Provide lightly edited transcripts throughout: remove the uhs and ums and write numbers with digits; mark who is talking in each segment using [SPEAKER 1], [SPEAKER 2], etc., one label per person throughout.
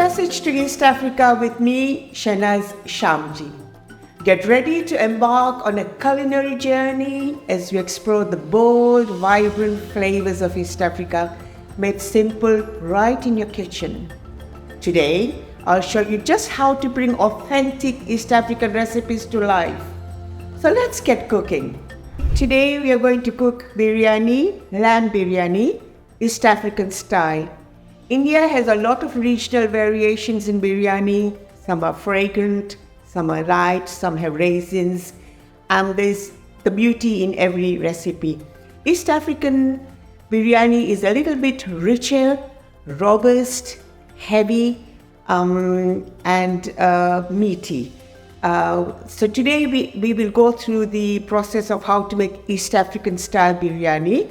[SPEAKER 1] passage to East Africa with me, Shenaz Shamji. Get ready to embark on a culinary journey as we explore the bold, vibrant flavors of East Africa, made simple right in your kitchen. Today, I'll show you just how to bring authentic East African recipes to life. So let's get cooking. Today we are going to cook biryani, lamb biryani, East African style. India has a lot of regional variations in biryani. Some are fragrant, some are light, some have raisins, and there's the beauty in every recipe. East African biryani is a little bit richer, robust, heavy, and meaty. So today we will go through the process of how to make East African style biryani.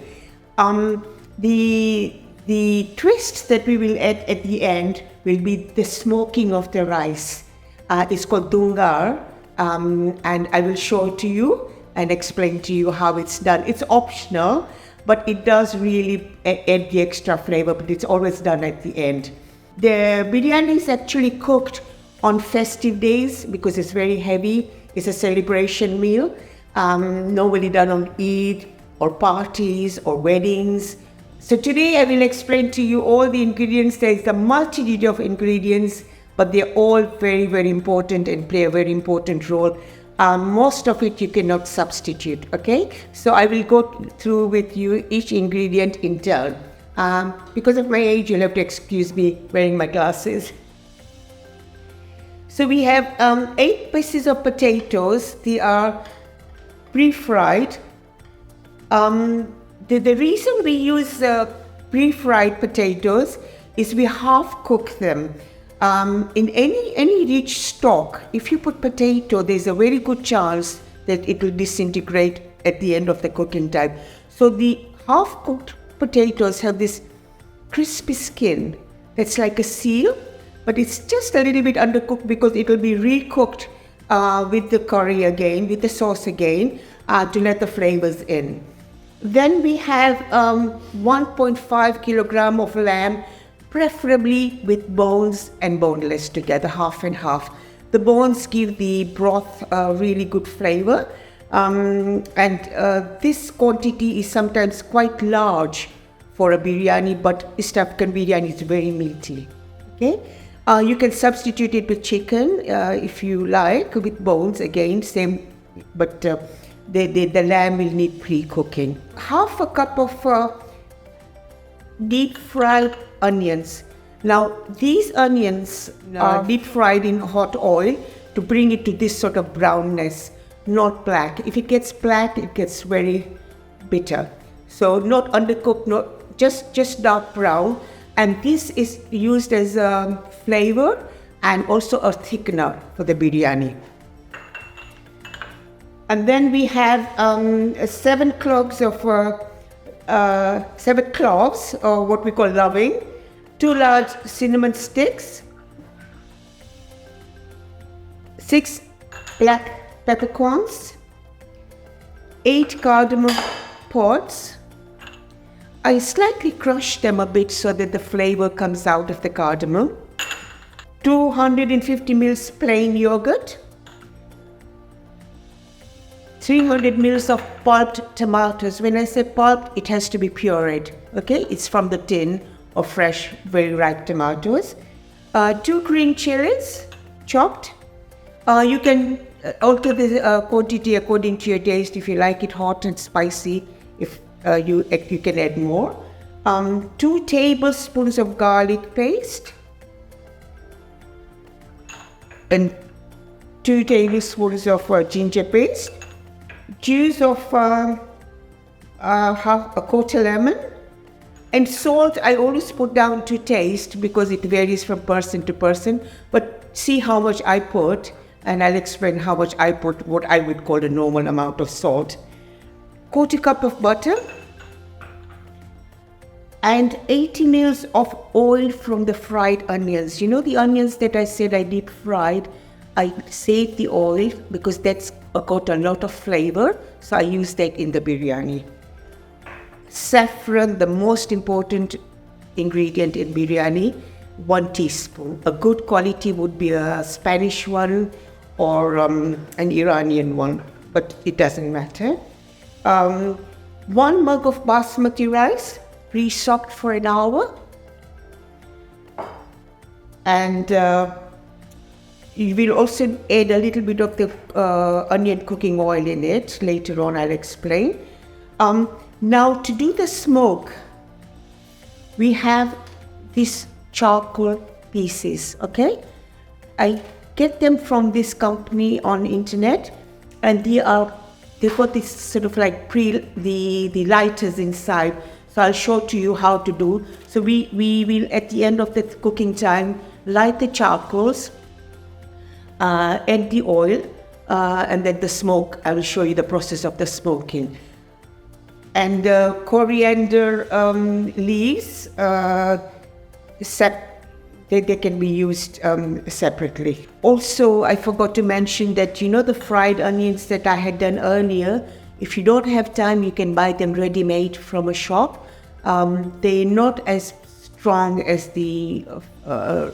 [SPEAKER 1] The twist that we will add at the end will be the smoking of the rice. It's called dungar, and I will show it to you and explain to you how it's done. It's optional, but it does really add the extra flavor, but it's always done at the end. The biryani is actually cooked on festive days because it's very heavy. It's a celebration meal, normally done on Eid or parties or weddings. So today I will explain to you all the ingredients. There is a multitude of ingredients, but they're all very, very important and play a very important role. Most of it you cannot substitute, okay? So I will go through with you each ingredient in turn. Because of my age, you'll have to excuse me wearing my glasses. So we have 8 pieces of potatoes. They are pre-fried. The reason we use pre-fried potatoes is we half cook them. In any rich stock, if you put potato, there's a very good chance that it will disintegrate at the end of the cooking time. So the half-cooked potatoes have this crispy skin that's like a seal, but it's just a little bit undercooked because it will be recooked with the curry again, with the sauce again, to let the flavors in. Then we have 1.5 kilogram of lamb, preferably with bones and boneless together, half and half. The bones give the broth a really good flavor, and this quantity is sometimes quite large for a biryani, but East African biryani is very meaty. Okay, you can substitute it with chicken if you like, with bones again, same, but the lamb will need pre-cooking. Half a cup of deep fried onions. Now these onions are deep fried in hot oil to bring it to this sort of brownness, not black. If it gets black, it gets very bitter. So not undercooked, not just dark brown. And this is used as a flavor and also a thickener for the biryani. And then we have 7 cloves, or what we call loving, 2 large cinnamon sticks, 6 black peppercorns, 8 cardamom pods. I slightly crush them a bit so that the flavor comes out of the cardamom. 250 ml plain yogurt. 300 ml of pulped tomatoes. When I say pulped, it has to be pureed, okay? It's from the tin of fresh, very ripe tomatoes. 2 green chilies, chopped. You can alter the quantity according to your taste. If you like it hot and spicy, if you can add more. 2 tablespoons of garlic paste. And 2 tablespoons of ginger paste. Juice of half a quarter lemon, and salt I always put down to taste because it varies from person to person, but see how much I put and I'll explain how much I put, what I would call a normal amount of salt. Quarter cup of butter and 80 ml of oil from the fried onions. You know the onions that I said I deep fried? I save the oil because that's got a lot of flavor, so I use that in the biryani. Saffron, the most important ingredient in biryani. 1 teaspoon. A good quality would be a Spanish one or an Iranian one, but it doesn't matter. 1 mug of basmati rice, pre-soaked for an hour. And you will also add a little bit of the onion cooking oil in it. Later on, I'll explain. Now, to do the smoke, we have these charcoal pieces, okay? I get them from this company on internet, and they've got this sort of like the lighters inside. So I'll show to you how to do. So we will, at the end of the cooking time, light the charcoals, add the oil, and then the smoke. I will show you the process of the smoking. And coriander leaves, they can be used separately. Also, I forgot to mention that, the fried onions that I had done earlier, if you don't have time, you can buy them ready-made from a shop. They're not as strong as the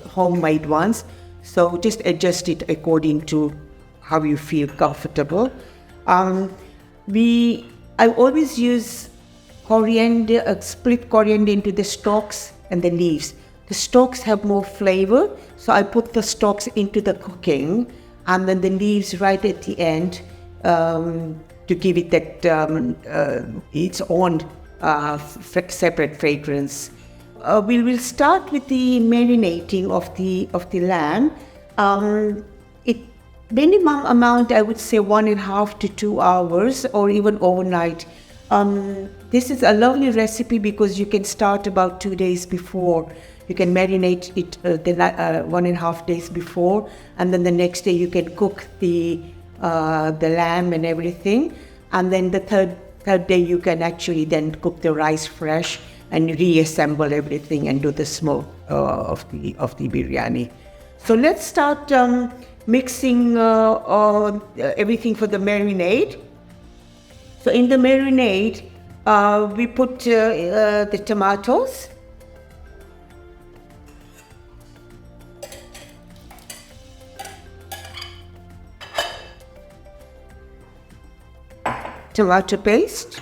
[SPEAKER 1] homemade ones, so just adjust it according to how you feel comfortable. I always use coriander, split coriander into the stalks and the leaves. The stalks have more flavor, so I put the stalks into the cooking and then the leaves right at the end to give it that its own separate fragrance. We will start with the marinating of the lamb. Minimum amount, I would say 1.5 to 2 hours, or even overnight. This is a lovely recipe because you can start about 2 days before. You can marinate it 1.5 days before, and then the next day you can cook the lamb and everything, and then the third day you can actually then cook the rice fresh and reassemble everything and do the smoke of the biryani. So let's start mixing everything for the marinade. So in the marinade, we put the tomatoes, tomato paste,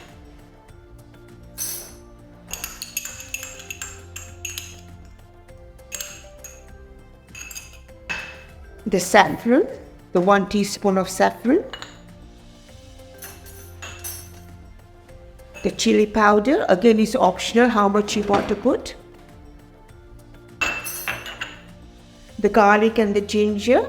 [SPEAKER 1] the saffron, the 1 teaspoon of saffron, the chili powder, again is optional how much you want to put, the garlic and the ginger,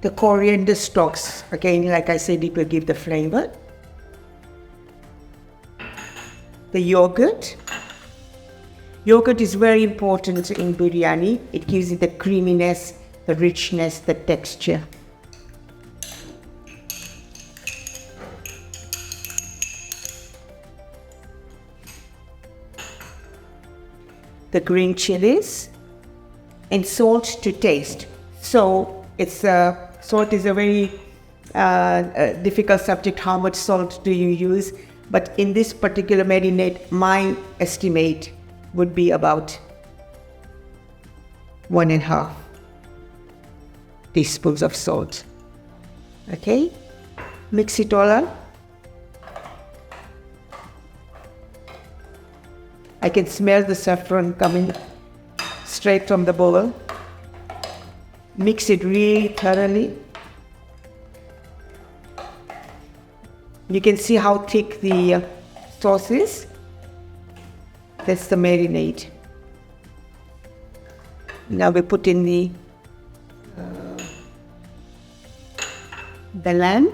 [SPEAKER 1] the coriander stalks. Again, like I said, it will give the flavor. The yogurt. Yogurt is very important in biryani. It gives it the creaminess, the richness, the texture. The green chilies and salt to taste. So salt is a very difficult subject. How much salt do you use? But in this particular marinade, my estimate would be about 1.5 teaspoons of salt. Okay, mix it all up. I can smell the saffron coming straight from the bowl. Mix it really thoroughly. You can see how thick the sauce is. That's the marinade. Now we put in the lamb.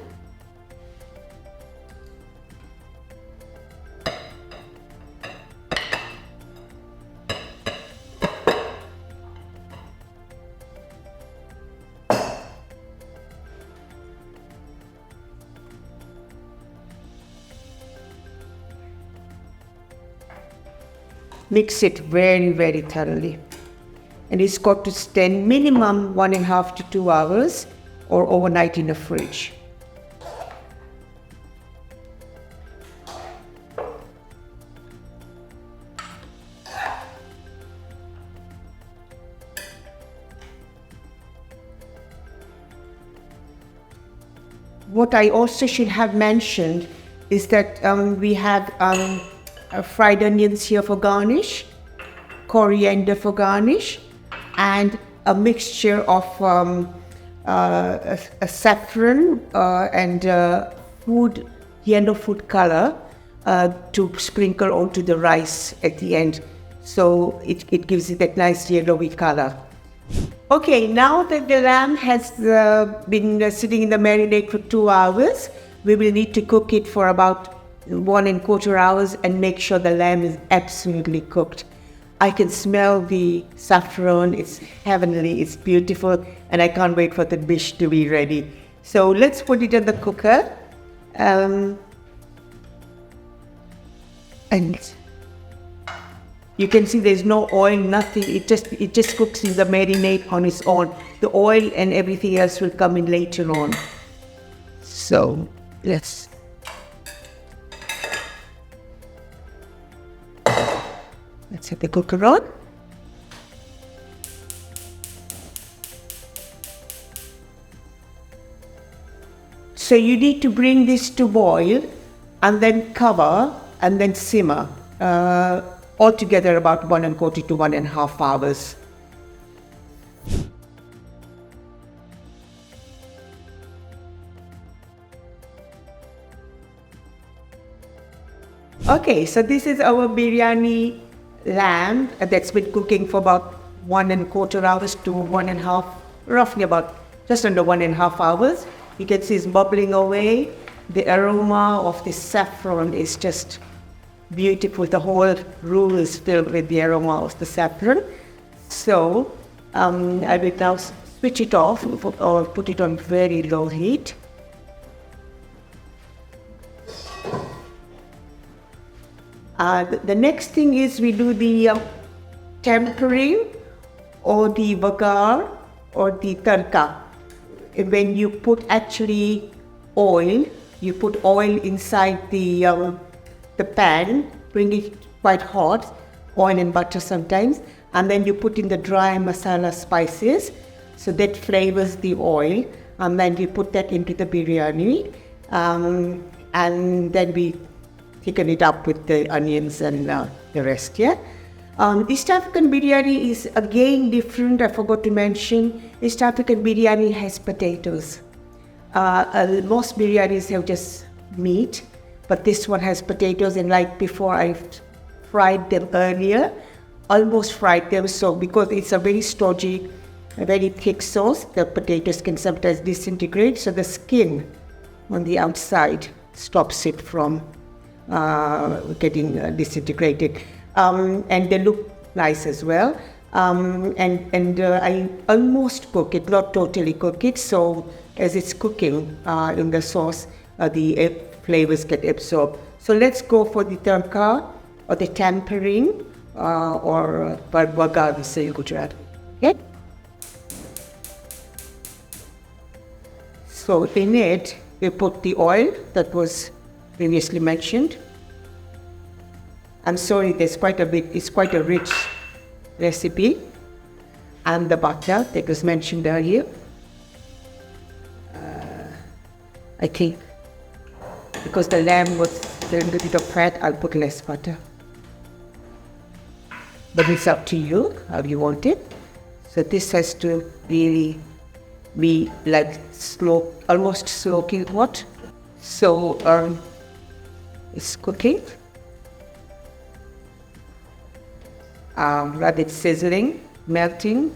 [SPEAKER 1] Mix it very, very thoroughly. And it's got to stand minimum 1.5 to 2 hours or overnight in the fridge. What I also should have mentioned is that we have fried onions here for garnish, coriander for garnish, and a mixture of a saffron and yellow food color to sprinkle onto the rice at the end. So it gives it that nice yellowy color. Okay, now that the lamb has been sitting in the marinade for 2 hours, we will need to cook it for about 1.25 hours and make sure the lamb is absolutely cooked. I can smell the saffron, it's heavenly, it's beautiful, and I can't wait for the dish to be ready. So let's put it in the cooker. And you can see there's no oil, nothing. It just cooks in the marinade on its own. The oil and everything else will come in later on. So let's set the cooker on. So you need to bring this to boil and then cover and then simmer. Altogether about 1.25 to 1.5 hours. Okay, so this is our biryani lamb that's been cooking for about 1.25 hours to 1.5, roughly about just under 1.5 hours. You can see it's bubbling away. The aroma of the saffron is just beautiful. The whole room is filled with the aroma of the saffron. So I will now switch it off or put it on very low heat. The next thing is we do the tempering or the bagar or the tarka. When you put actually oil, you put oil inside the pan, bring it quite hot, oil and butter sometimes, and then you put in the dry masala spices, so that flavors the oil, and then you put that into the biryani, and then we thicken it up with the onions and the rest, yeah? East African biryani is again different. I forgot to mention, East African biryani has potatoes. Most biryanis have just meat, but this one has potatoes, and like before, I fried them earlier, almost fried them, so because it's a very stodgy, a very thick sauce, the potatoes can sometimes disintegrate, so the skin on the outside stops it from getting disintegrated. And they look nice as well. I almost cook it, not totally cook it, so as it's cooking in the sauce, the flavors get absorbed. So let's go for the tadka or the tempering or bagar we say in Gujarat. Okay? So in it, we put the oil that was previously mentioned. I'm sorry, there's quite a bit, it's quite a rich recipe. And the butter that was mentioned earlier. I think because the lamb was a little bit of fat, I'll put less butter. But it's up to you how you want it. So this has to really be like slow, almost smoking hot. So it's cooking. Rather it's sizzling, melting.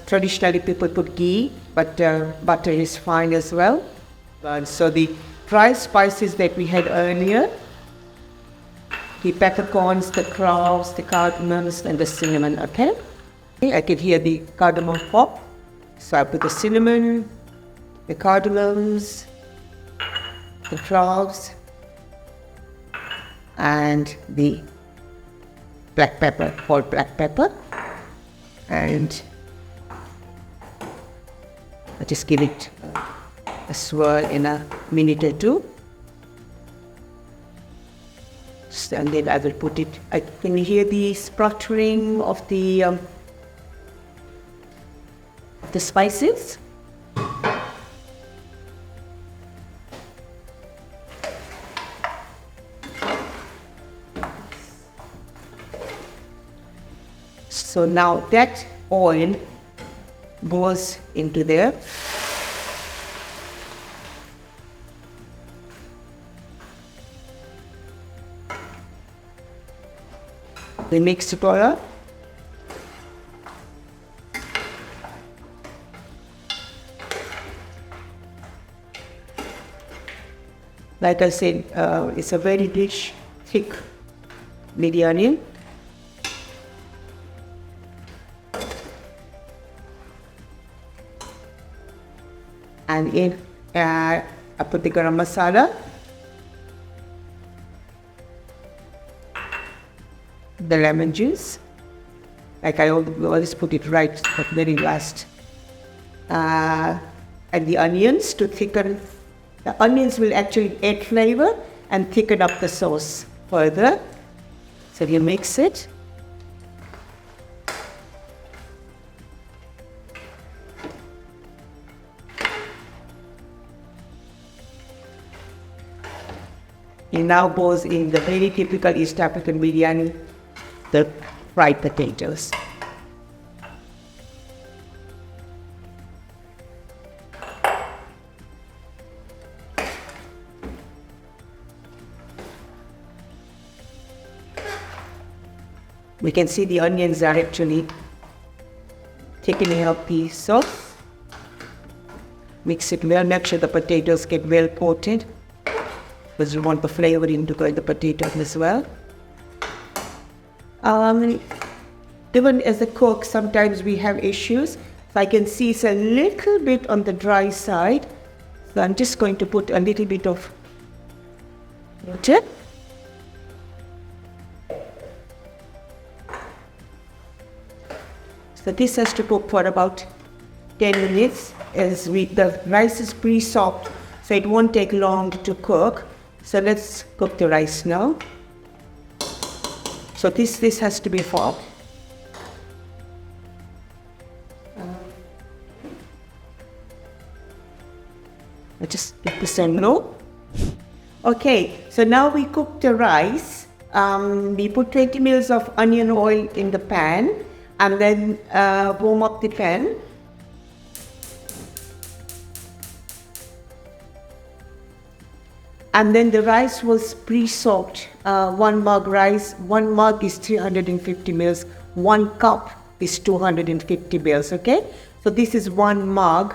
[SPEAKER 1] Traditionally people put ghee, but butter is fine as well. So the dry spices that we had earlier, the peppercorns, the cloves, the cardamoms, and the cinnamon, okay? I can hear the cardamom pop. So I put the cinnamon, the cardamoms, the cloves, and the black pepper, called black pepper. And I'll just give it a swirl in a minute or two. And then I will put it, can you hear the spluttering of the spices? So now that oil goes into there. We mix it all up. Like I said, it's a very rich, thick biryani. And in, I put the garam masala, the lemon juice, like I always put it right at the very last, and the onions to thicken. The onions will actually add flavor and thicken up the sauce further. So you mix it. It now goes in the very typical East African biryani, the fried potatoes. We can see the onions are actually thickening up the sauce. Mix it well, make sure the potatoes get well coated, because we want the flavor into the potatoes as well. Even as a cook, sometimes we have issues. So I can see it's a little bit on the dry side. So I'm just going to put a little bit of water. So this has to cook for about 10 minutes as the rice is pre-soaked, so it won't take long to cook. So let's cook the rice now. So this has to be fogged. I just get this in low. Okay, so now we cook the rice. We put 20 ml of onion oil in the pan and then warm up the pan. And then the rice was pre-soaked. 1 mug rice, 1 mug is 350 ml, 1 cup is 250 ml, okay? So this is 1 mug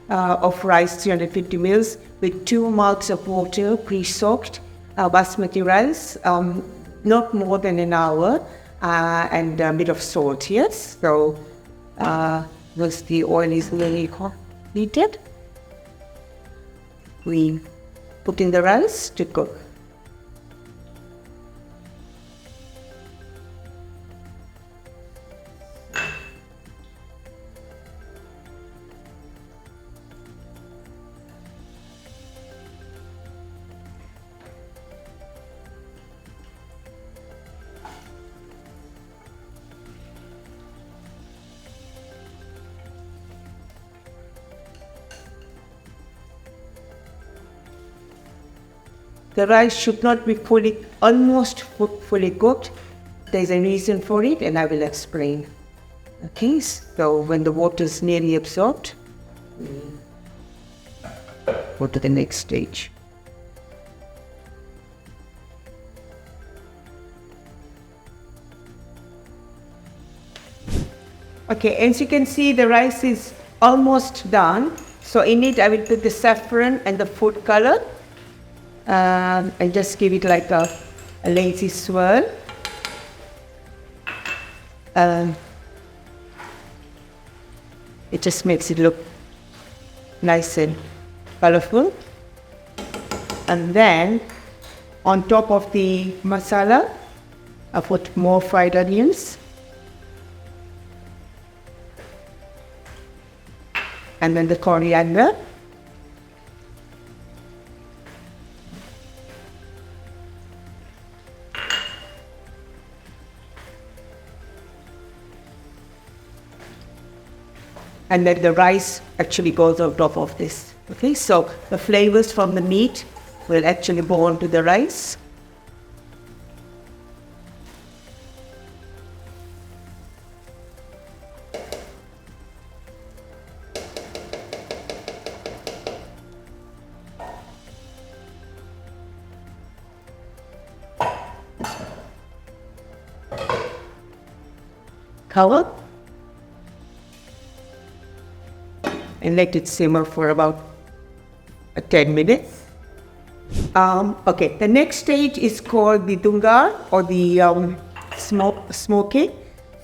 [SPEAKER 1] of rice, 350 ml, with 2 mugs of water, pre-soaked basmati rice, not more than an hour, and a bit of salt, yes? So once the oil is really heated, we put in the rice to cook. The rice should not be almost fully cooked. There's a reason for it, and I will explain. Okay, so when the water is nearly absorbed, go to the next stage. Okay, as you can see, the rice is almost done. So in it, I will put the saffron and the food color. And just give it like a lazy swirl. It just makes it look nice and colorful. And then on top of the masala, I put more fried onions. And then the coriander. And then the rice actually goes on top of this. Okay, so the flavors from the meat will actually go onto the rice. Cover. And let it simmer for about 10 minutes. Okay, the next stage is called the dungar, or the smoking.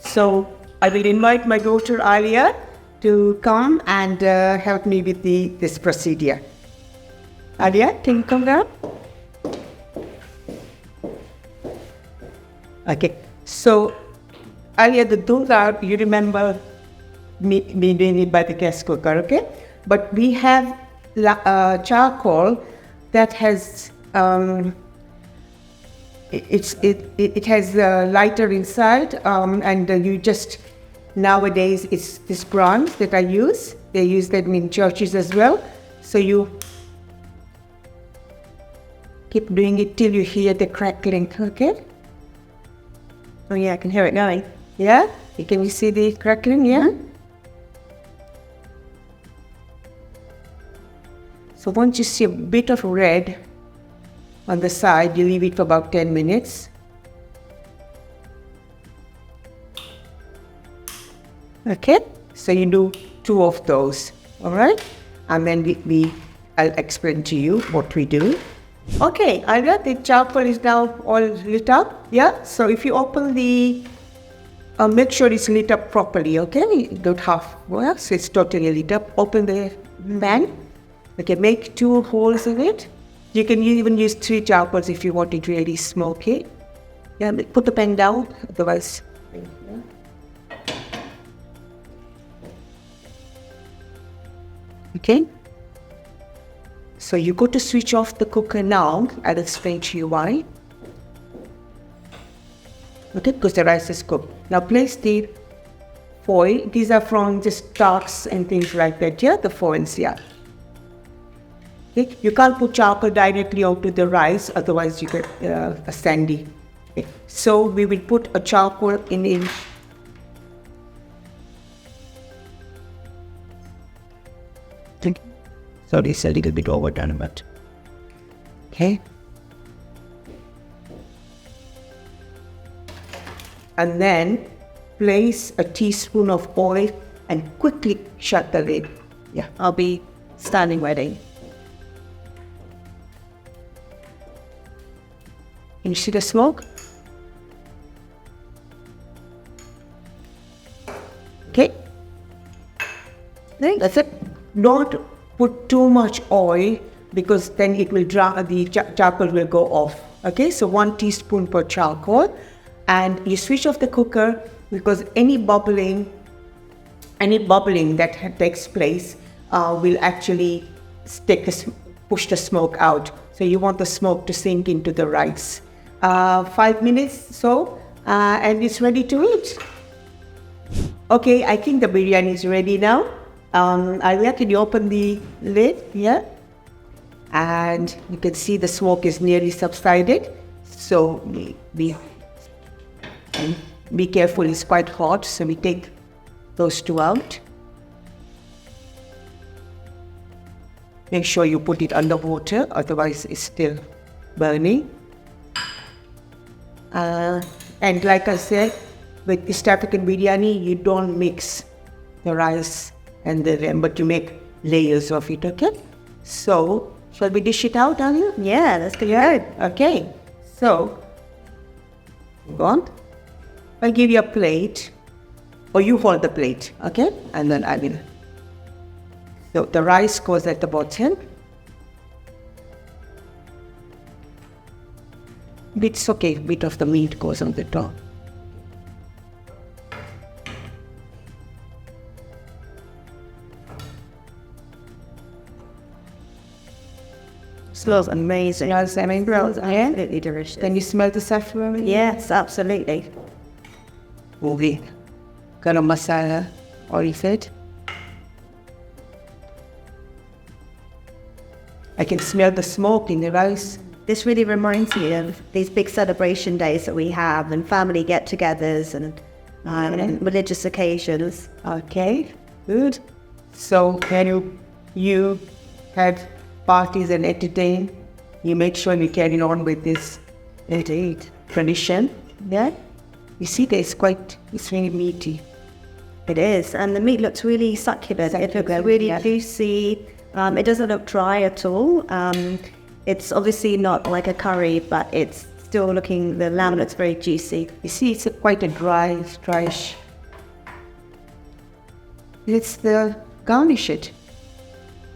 [SPEAKER 1] So I will invite my daughter Alia to come and help me with this procedure. Alia, can you come down? Okay, so Alia, the dungar, you remember me doing it by the gas cooker, okay? But we have charcoal that has it has lighter inside, and you just nowadays it's this bronze that I use. They use that in churches as well. So you keep doing it till you hear the crackling, okay?
[SPEAKER 2] Oh yeah, I can hear it going.
[SPEAKER 1] Yeah, can you see the crackling? Yeah. So once you see a bit of red on the side, you leave it for about 10 minutes. Okay, so you do 2 of those, all right? And then I'll explain to you what we do. Okay, Alia, the charcoal is now all lit up, yeah? So if you open the, make sure it's lit up properly, okay? Don't half, well, so it's totally lit up. Open the pan. Okay, make 2 holes in it. You can even use 3 charcoals if you want it really smoky. Yeah, put the pan down, otherwise. Okay. So you go to switch off the cooker now. I'll explain to you why. Okay, because the rice is cooked. Now place the foil. These are from just tarts and things like that. Yeah, the foils, yeah. Okay. You can't put charcoal directly onto the rice, otherwise you get a sandy. Okay. So we will put a charcoal in it. Sorry, it's a little bit overdone, but okay. And then place a teaspoon of oil and quickly shut the lid. Yeah,
[SPEAKER 2] I'll be standing ready.
[SPEAKER 1] Can you see the smoke? Okay. That's it. Don't put too much oil, because then it will dry, the charcoal will go off. Okay, so 1 teaspoon per charcoal, and you switch off the cooker, because any bubbling that takes place will actually push the smoke out. So you want the smoke to sink into the rice. 5 minutes so, and it's ready to eat. Okay, I think the biryani is ready now. Alia, can you open the lid? Yeah. And you can see the smoke is nearly subsided. So be careful, it's quite hot. So we take those 2 out. Make sure you put it under water, otherwise it's still burning. And like I said, with East African biryani, you don't mix the rice and the lamb, but you make layers of it, okay? So, shall we dish it out, Alia?
[SPEAKER 2] Yeah, that's good.
[SPEAKER 1] Okay, so, go on. I'll give you a plate, or you hold the plate, okay? And then I will. So, the rice goes at the bottom. It's okay, bit of the meat goes on the top.
[SPEAKER 2] Smells amazing.
[SPEAKER 1] Smells amazing.
[SPEAKER 2] Smells absolutely delicious.
[SPEAKER 1] Can you smell the saffron?
[SPEAKER 2] Yes, absolutely.
[SPEAKER 1] Movie. Garam masala, or is it? I can smell the smoke in the rice.
[SPEAKER 2] This really reminds me of these big celebration days that we have and family get-togethers and religious occasions.
[SPEAKER 1] Okay, good. So when you had parties and entertain, you make sure you carry on with this
[SPEAKER 2] Indeed.
[SPEAKER 1] tradition. Yeah. You see, it's very meaty.
[SPEAKER 2] It is, and the meat looks really succulent. It looks really juicy. It doesn't look dry at all. It's obviously not like a curry, but it's still looking, the lamb looks very juicy.
[SPEAKER 1] You see, it's quite a dryish. Let's garnish it.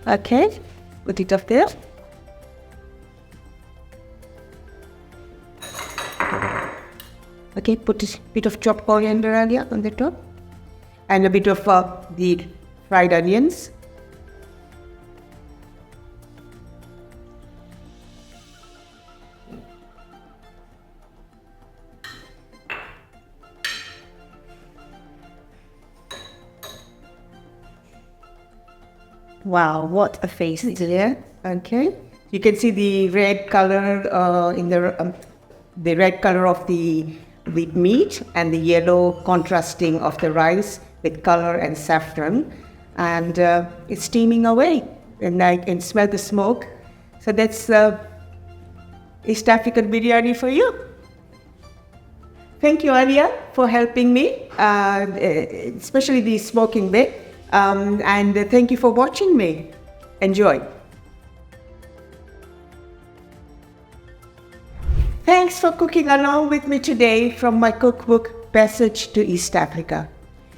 [SPEAKER 1] Okay, put it up there. Okay, put a bit of chopped coriander earlier on the top. And a bit of the fried onions.
[SPEAKER 2] Wow, what a feast.
[SPEAKER 1] Yeah, okay. You can see the red color in the red color of the meat and the yellow contrasting of the rice with color and saffron, and it's steaming away, and I can smell the smoke. So that's East African biryani for you. Thank you, Alia, for helping me, especially the smoking bit. And thank you for watching me. Enjoy. Thanks for cooking along with me today from my cookbook, Passage to East Africa.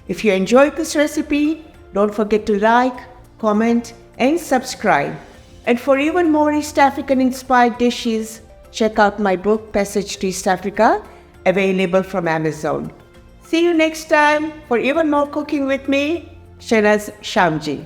[SPEAKER 1] If you enjoyed this recipe, don't forget to like, comment, and subscribe. And for even more East African inspired dishes, check out my book, Passage to East Africa, available from Amazon. See you next time for even more cooking with me, Shenaz, Shamji.